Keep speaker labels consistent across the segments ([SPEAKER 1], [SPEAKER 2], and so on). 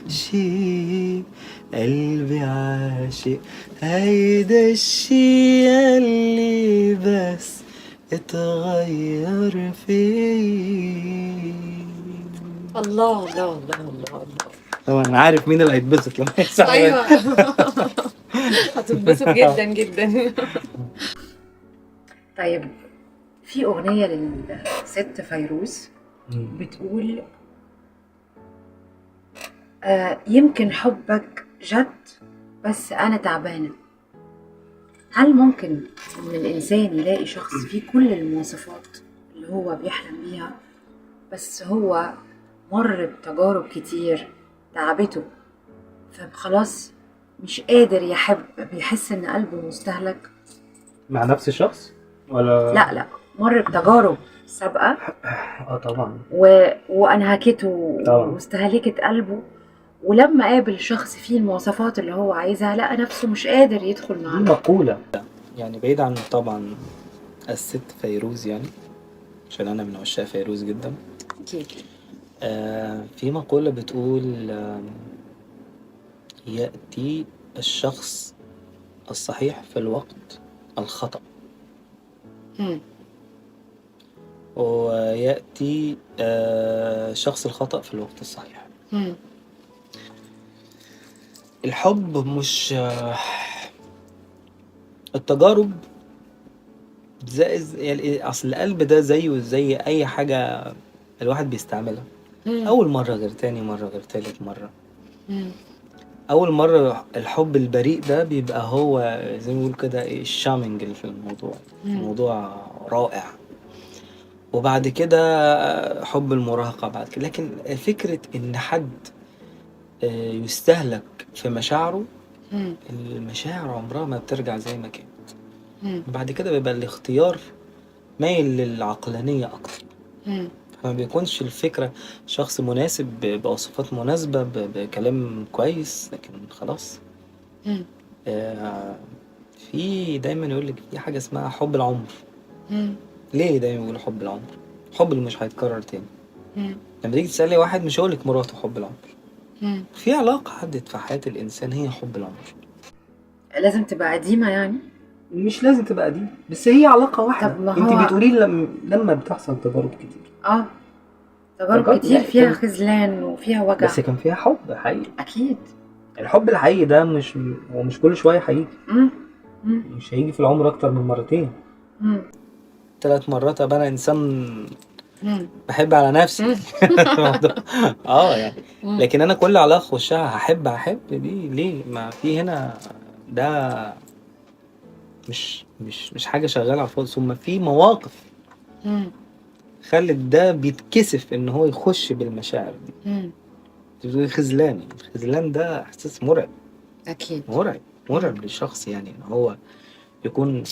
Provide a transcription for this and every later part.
[SPEAKER 1] شي قلبي عاشق، هيدا الشي اللي بس اتغير فيه.
[SPEAKER 2] الله الله الله الله الله.
[SPEAKER 1] طبعا انا عارف مين اللي هيتبسط لما يسمع.
[SPEAKER 2] ايوه هتتبسط جدا جدا. طيب، في اغنيه للست فيروز بتقول يمكن حبك جد بس انا تعبانه. هل ممكن ان الانسان يلاقي شخص فيه كل المواصفات اللي هو بيحلم بيها، بس هو مر بتجارب كتير تعبته، فخلاص مش قادر يحب، بيحس ان قلبه مستهلك؟
[SPEAKER 1] مع نفس الشخص ولا
[SPEAKER 2] لا، مر بتجارب سابقة
[SPEAKER 1] طبعا
[SPEAKER 2] وانهكته
[SPEAKER 1] طبعا.
[SPEAKER 2] واستهلكت قلبه، ولما قابل شخص فيه المواصفات اللي هو عايزها لقى نفسه مش قادر يدخل
[SPEAKER 1] دي
[SPEAKER 2] معاه.
[SPEAKER 1] مقولة يعني بعيد عن طبعا الست فيروز، يعني عشان انا من عشاق فيروز جدا.
[SPEAKER 2] اكيد.
[SPEAKER 1] في مقولة بتقول يأتي الشخص الصحيح في الوقت الخطأ،
[SPEAKER 2] مم.
[SPEAKER 1] ويأتي الشخص الخطأ في الوقت الصحيح.
[SPEAKER 2] مم.
[SPEAKER 1] الحب مش التجارب يعني اصل القلب ده زيه زي اي حاجة الواحد بيستعملها.
[SPEAKER 2] مم.
[SPEAKER 1] اول مرة غير تاني مرة غير تالت مرة.
[SPEAKER 2] مم.
[SPEAKER 1] اول مرة الحب البريء ده بيبقى هو زي ما بيقول كده الشامنج اللي في الموضوع. الموضوع رائع. وبعد كده حب المراهقة بعد كده. لكن فكرة ان حد يستهلك في مشاعره،
[SPEAKER 2] مم.
[SPEAKER 1] المشاعر عمرها ما بترجع زي ما كانت.
[SPEAKER 2] مم.
[SPEAKER 1] بعد كده بيبقى الاختيار مايل للعقلانية اكتر.
[SPEAKER 2] مم.
[SPEAKER 1] فما بيكونش الفكرة شخص مناسب بوصفات مناسبة بكلام كويس، لكن خلاص.
[SPEAKER 2] مم.
[SPEAKER 1] في دايما يقولك في حاجة اسمها حب العمر.
[SPEAKER 2] مم.
[SPEAKER 1] ليه دايما يقولوا حب العمر؟ حب اللي مش هيتكرر تاني.
[SPEAKER 2] مم.
[SPEAKER 1] لما تيجي تسألي واحد مش هيقولك مراته حب العمر.
[SPEAKER 2] مم.
[SPEAKER 1] في علاقة عدت في حياة الإنسان هي حب العمر.
[SPEAKER 2] لازم تبقى قديمة يعني؟
[SPEAKER 1] مش لازم تبقى دي، بس هي علاقة واحدة.
[SPEAKER 2] طب ما
[SPEAKER 1] انت
[SPEAKER 2] هو
[SPEAKER 1] بتقولي لما بتحصل تجارب كتير.
[SPEAKER 2] تجارب كتير
[SPEAKER 1] لا،
[SPEAKER 2] فيها خذلان وفيها وجع.
[SPEAKER 1] بس كان فيها حب حقيقي.
[SPEAKER 2] اكيد.
[SPEAKER 1] الحب الحقيقي ده هو مش كل شوية هيجي.
[SPEAKER 2] مم. مم.
[SPEAKER 1] مش هيجي في العمر أكتر من مرتين.
[SPEAKER 2] مم.
[SPEAKER 1] 3 مرات أبقى أنا إنسان
[SPEAKER 2] مم.
[SPEAKER 1] بحب على نفسي. يعني
[SPEAKER 2] مم.
[SPEAKER 1] لكن أنا كل علاقة أخشها هحب دي ليه؟ ما في هنا ده مش حاجة شغالة على الفاضي. ثم في مواقف
[SPEAKER 2] مم.
[SPEAKER 1] خلت ده بيتكسف إن هو يخش بالمشاعر دي.
[SPEAKER 2] مم.
[SPEAKER 1] بتقولي خذلان. الخذلان ده إحساس مرعب.
[SPEAKER 2] اكيد.
[SPEAKER 1] مرعب للشخص، يعني إن هو يكون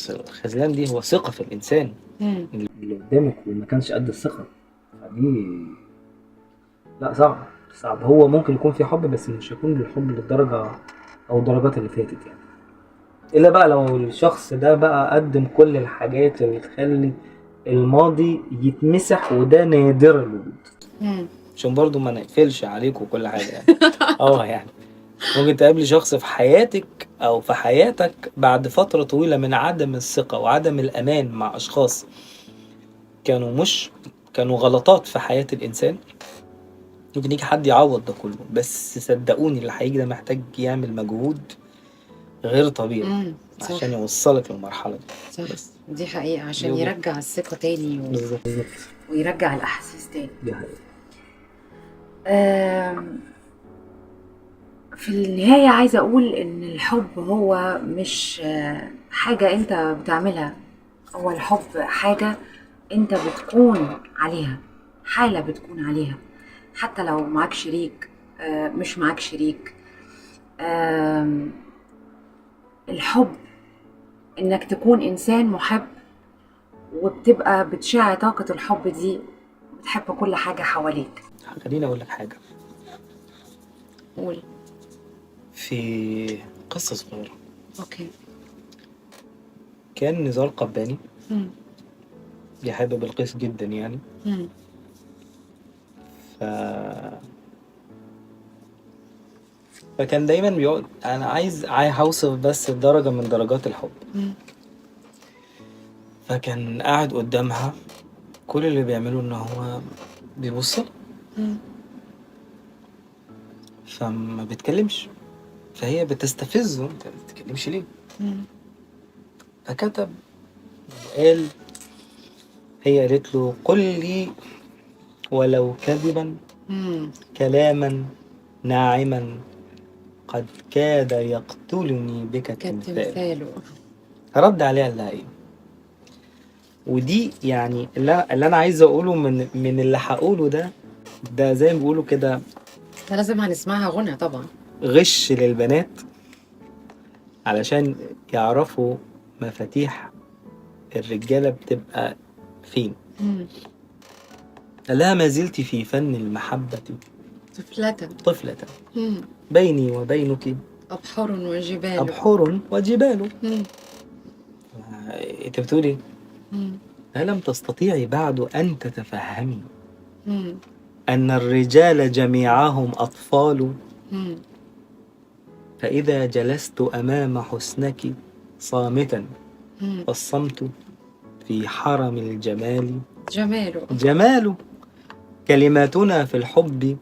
[SPEAKER 1] الخذلان دي هو ثقة في الإنسان.
[SPEAKER 2] مم.
[SPEAKER 1] اللي قدامك وما كانش قد الثقة فدي لا، صعب. هو ممكن يكون في حب بس مش هيكون الحب للدرجة أو الدرجات اللي فاتت يعني. إلا بقى لو الشخص ده بقى قدم كل الحاجات اللي تخلي الماضي يتمسح، وده نادر الوجود. عشان برضو ما نقفلش عليكم كل حاجة يعني. يعني ممكن تقابلي شخص في حياتك أو في حياتك بعد فترة طويلة من عدم الثقة وعدم الأمان مع أشخاص كانوا غلطات في حياة الإنسان. ممكن يجي حد يعوض ده كله، بس صدقوني اللي هيجي ده محتاج يعمل مجهود غير طبيعي عشان يوصلك للمرحلة دي.
[SPEAKER 2] صح.
[SPEAKER 1] بس
[SPEAKER 2] دي حقيقة، عشان يرجع الثقة تاني
[SPEAKER 1] بالظبط.
[SPEAKER 2] ويرجع الأحاسيس تاني.
[SPEAKER 1] دي حقيقة.
[SPEAKER 2] في النهاية عايزة أقول إن الحب هو مش حاجة أنت بتعملها. هو الحب حاجة أنت بتكون عليها، حالة بتكون عليها، حتى لو معاك شريك مش معاك شريك. الحب إنك تكون إنسان محب، وبتبقى بتشع طاقة الحب دي، بتحب كل حاجة حواليك.
[SPEAKER 1] خليني أقول لك حاجة.
[SPEAKER 2] قول.
[SPEAKER 1] في قصة صغيرة.
[SPEAKER 2] أوكي.
[SPEAKER 1] كان نزار قباني بيحب بلقيس جدا يعني. ف فكان دايما بيقعد انا عايز هوصف بس درجة من درجات الحب. فكان قاعد قدامها، كل اللي بيعمله ان هو بيبص فما بيتكلمش، فهي بتستفزه، انت ما بتتكلمش ليه؟ فكتب قال، هي قالت له قل لي ولو كذبا كلاما ناعما قد كاد يقتلني بك التمثال.
[SPEAKER 2] كتمثاله.
[SPEAKER 1] رد عليها قال لها ايه؟ ودي يعني اللي انا عايز اقوله من اللي هقوله ده زي ما بيقولوا كده
[SPEAKER 2] ده لازم هنسمعها غنى طبعا.
[SPEAKER 1] غش للبنات علشان يعرفوا مفاتيح الرجالة بتبقى فين. قال لها ما زلت في فن المحبة طفلة بيني وبينك
[SPEAKER 2] أبحر وجبال.
[SPEAKER 1] أبحر وجبال. انت بتقولي ألم تستطيعي بعد أن تتفهمي أن الرجال جميعهم أطفال؟ فإذا جلست أمام حسنك صامتا فالصمت في حرم الجمال جمال. كلماتنا في الحب،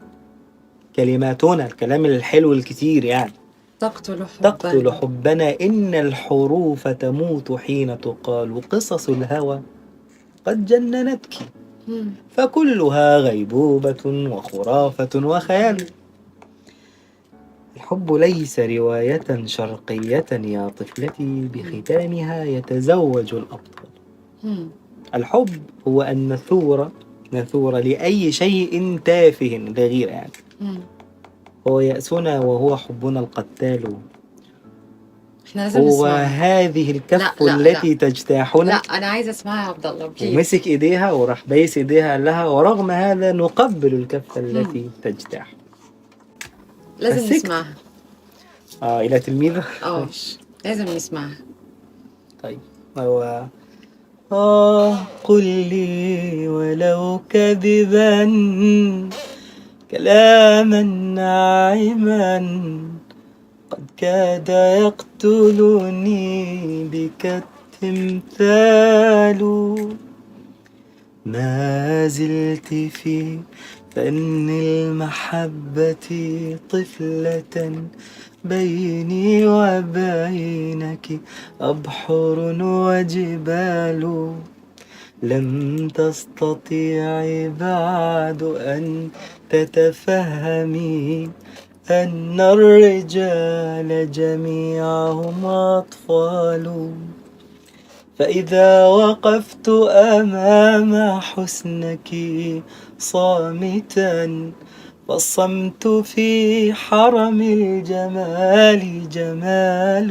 [SPEAKER 1] كلماتنا الكلام الحلو الكتير يعني تقتل حبنا. إن الحروف تموت حين تقال قصص الهوى قد جننتك فكلها غيبوبة وخرافة وخيال. الحب ليس رواية شرقية يا طفلتي بختامها يتزوج الأبطال. الحب هو أن نثور لأي شيء تافه لغير يعني. هو يأسنا وهو حبنا القتال.
[SPEAKER 2] احنا لازم
[SPEAKER 1] هو
[SPEAKER 2] نسمعها.
[SPEAKER 1] هذه الكف
[SPEAKER 2] لا
[SPEAKER 1] التي تجتاحنا.
[SPEAKER 2] لا انا عايزه اسمعها يا عبد الله بليز.
[SPEAKER 1] ومسك ايديها وراح بايس ايديها قال لها ورغم هذا نقبل الكف التي تجتاح.
[SPEAKER 2] لازم
[SPEAKER 1] فسكت.
[SPEAKER 2] نسمعها.
[SPEAKER 1] إلى تلميذة.
[SPEAKER 2] لازم نسمعها.
[SPEAKER 1] طيب هو قل لي ولو كذبا كلاما ناعما قد كاد يقتلني بك التمثال. ما زلت في فن المحبة طفلة بيني وبينك أبحر وجبال. لم تستطيعي بعد أن تتفهمي أن الرجال جميعهم أطفال. فإذا وقفت أمام حسنك صامتا فالصمت في حرم الجمال جمال.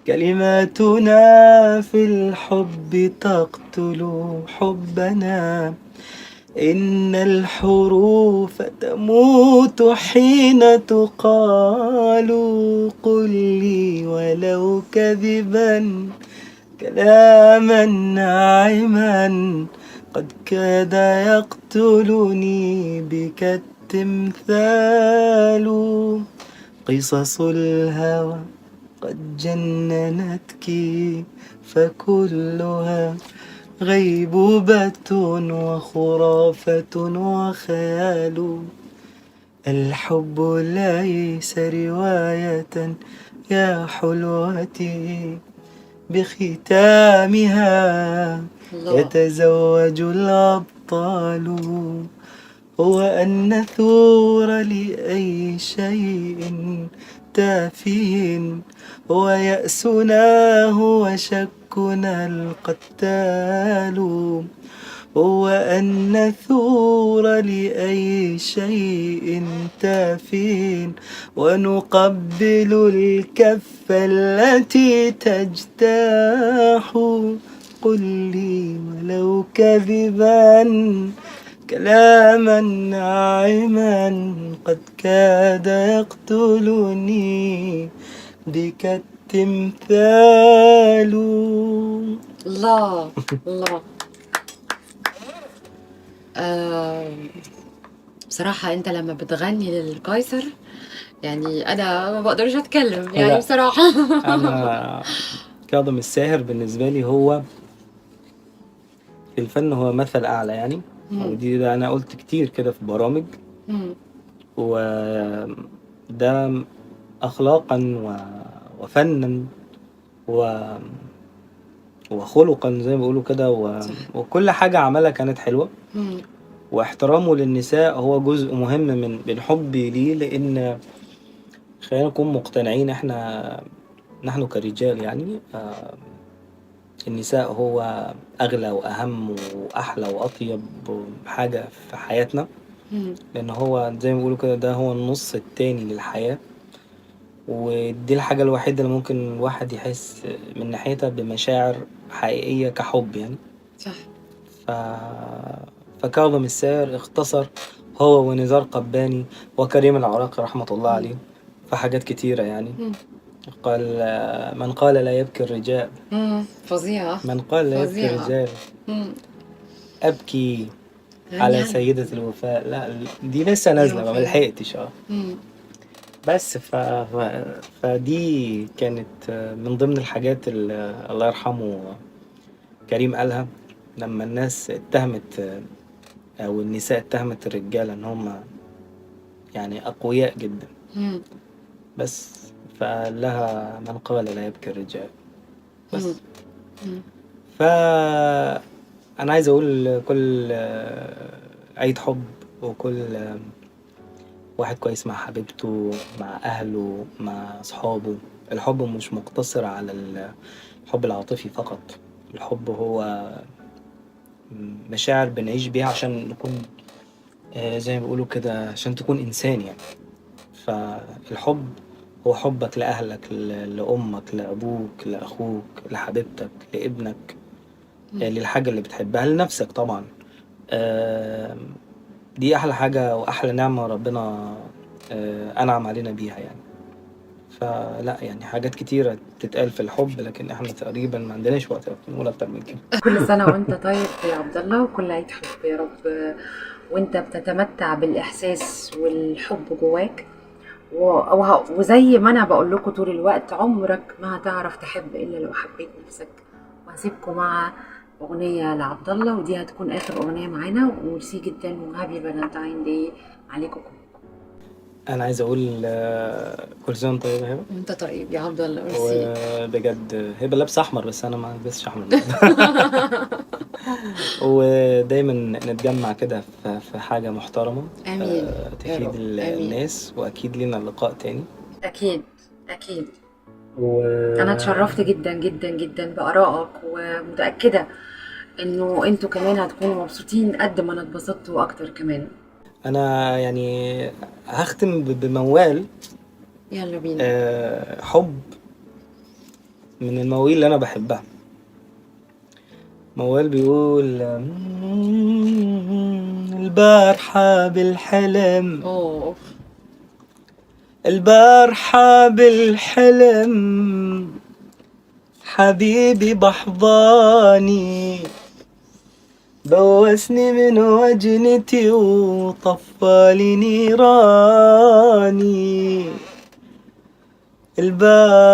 [SPEAKER 1] كلماتنا في الحب تقتل حبنا. إن الحروف تموت حين تقال. قل لي ولو كذبا كلاما ناعما قد كاد يقتلني بك التمثال. قصص الهوى قد جننتك فكلها غيبوبة وخرافة وخيال. الحب ليس رواية يا حلوتي بختامها يتزوج الأبطال. هو أن نثور لأي شيء تافه هو يأسنا هو شكنا القتال. هو أن نثور لأي شيء تافه ونقبل الكف التي تجتاح. قل لي ولو كذبا كلاما ناعما قد كاد يقتلني بك التمثال.
[SPEAKER 2] الله الله. بصراحة انت لما بتغني للقيصر يعني انا ما بقدرش اتكلم يعني
[SPEAKER 1] لا
[SPEAKER 2] بصراحة.
[SPEAKER 1] انا كاظم الساهر بالنسبه لي هو في الفن هو مثل اعلى يعني.
[SPEAKER 2] مم.
[SPEAKER 1] ودي ده انا قلت كتير كده في برامج.
[SPEAKER 2] مم.
[SPEAKER 1] وده اخلاقا وفنا و... وخلقا زي ما بيقولوا كده
[SPEAKER 2] صح.
[SPEAKER 1] وكل حاجه عملها كانت حلوه.
[SPEAKER 2] مم.
[SPEAKER 1] واحترامه للنساء هو جزء مهم من حبي ليه، لان خلينا نكون مقتنعين احنا نحن كرجال يعني النساء هو أغلى وأهم وأحلى وأطيب حاجة في حياتنا.
[SPEAKER 2] مم.
[SPEAKER 1] لأن هو زي ما بيقولوا كده ده هو النص التاني للحياة. ودي الحاجة الوحيدة اللي ممكن الواحد يحس من ناحيتها بمشاعر حقيقية كحب يعني.
[SPEAKER 2] صح.
[SPEAKER 1] ف... فكاظم الساهر اختصر هو ونزار قباني وكريم العراقي رحمة الله
[SPEAKER 2] مم.
[SPEAKER 1] عليه في حاجات كتيرة يعني.
[SPEAKER 2] مم.
[SPEAKER 1] قال من قال لا يبكي الرجال،
[SPEAKER 2] فظيعة.
[SPEAKER 1] من قال لا يبكي
[SPEAKER 2] فظيعة.
[SPEAKER 1] الرجال
[SPEAKER 2] مم.
[SPEAKER 1] أبكي
[SPEAKER 2] غني
[SPEAKER 1] على
[SPEAKER 2] عنها.
[SPEAKER 1] سيدة الوفاء. لا دي لسه
[SPEAKER 2] يا
[SPEAKER 1] نازلة ما
[SPEAKER 2] وفاء.
[SPEAKER 1] ملحقتش بس فدي كانت من ضمن الحاجات اللي الله يرحمه كريم قالها لما الناس اتهمت أو النساء اتهمت الرجالة إن هم يعني أقوياء جدا.
[SPEAKER 2] مم.
[SPEAKER 1] بس فقال لها من قال لا يبكي الرجال.
[SPEAKER 2] مم.
[SPEAKER 1] بس
[SPEAKER 2] مم.
[SPEAKER 1] فأنا عايز أقول كل عيد حب وكل واحد كويس مع حبيبته مع أهله مع أصحابه. الحب مش مقتصر على الحب العاطفي فقط. الحب هو مشاعر بنعيش بيها عشان نكون زي ما بيقولوا كده عشان تكون إنسان يعني. فالحب هو حبك لأهلك لأمك لأبوك لأخوك لحبيبتك لابنك للحاجة اللي بتحبها لنفسك طبعا. آه، دي أحلى حاجة وأحلى نعمة ربنا أنعم علينا بيها يعني. فلا يعني حاجات كتيرة تتقال في الحب لكن احنا تقريبا ما عندناش وقت نقول أكتر من كده.
[SPEAKER 2] كل سنة وانت طيب يا عبد الله، وكل عيد حب يا رب وانت بتتمتع بالإحساس والحب جواك. وزي ما انا بقول لكم طول الوقت، عمرك ما هتعرف تحب الا لو حبيت نفسك. وهسيبكم مع اغنية لعبد الله، ودي هتكون اخر اغنية معانا. وميرسي جدا وهابي فالنتاين داي عليكم كلكم.
[SPEAKER 1] أنا عايز أقول كل سنة وأنت طيبة يا هبة.
[SPEAKER 2] انت طيب يا عبد الله، ميرسي.
[SPEAKER 1] وبجد هبة لابسة أحمر بس أنا ما لبستش أحمر النهاردة. ودايما نتجمع كده في حاجة محترمة
[SPEAKER 2] امين يا
[SPEAKER 1] تفيد
[SPEAKER 2] رب، امين.
[SPEAKER 1] الناس وأكيد لنا لقاء تاني.
[SPEAKER 2] اكيد. اكيد.
[SPEAKER 1] و...
[SPEAKER 2] انا اتشرفت جدا جدا جدا بارائك، ومتاكده انه انتوا كمان هتكونوا مبسوطين قد ما انا اتبسطت واكتر كمان.
[SPEAKER 1] أنا يعني هختم بموال
[SPEAKER 2] يلا بينا.
[SPEAKER 1] حب من المواويل اللي أنا بحبها. موال بيقول البارحة بالحلم،
[SPEAKER 2] اوه.
[SPEAKER 1] البارحة بالحلم حبيبي بحضاني بوسني من وجنتي وطفالي نيراني.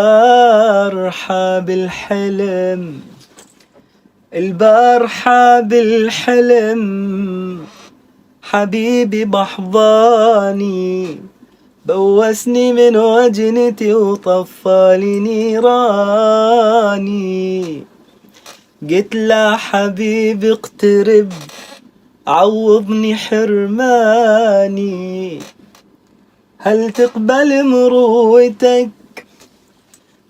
[SPEAKER 1] البارحة بالحلم، البارحة بالحلم حبيبي بحضاني بوسني من وجنتي وطفالي نيراني. قلت له حبيبي اقترب عوضني حرماني، هل تقبل مروتك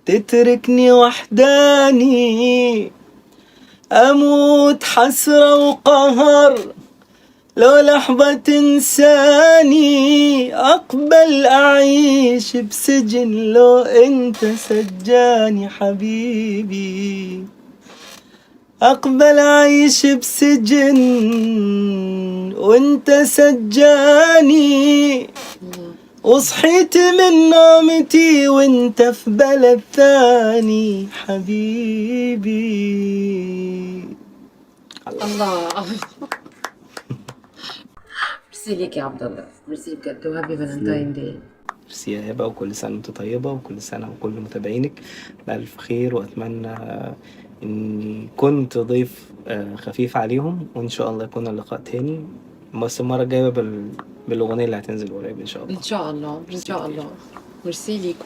[SPEAKER 1] تتركني وحداني؟ أموت حسرة وقهر لو لحظة تنساني، أقبل أعيش بسجن لو أنت سجاني حبيبي، أقبل أعيش بسجن وأنت سجاني. وصحيت من نومتي وأنت في بلد ثاني حبيبي.
[SPEAKER 2] الله. ميرسي ليك يا عبد الله، ميرسي بجد، وهابي فالنتاين داي.
[SPEAKER 1] ميرسي يا هبة، وكل سنة وانت طيبة، وكل سنة وكل متابعينك بألف خير، وأتمنى إني كنت ضيف خفيف عليهم، وإن شاء الله يكون اللقاء تاني، بس المرة الجاية بالأغنية اللي هتنزل قريب إن شاء الله.
[SPEAKER 2] ان شاء الله ان
[SPEAKER 1] ميرسي
[SPEAKER 2] شاء
[SPEAKER 1] كتير.
[SPEAKER 2] الله. ميرسي ليك.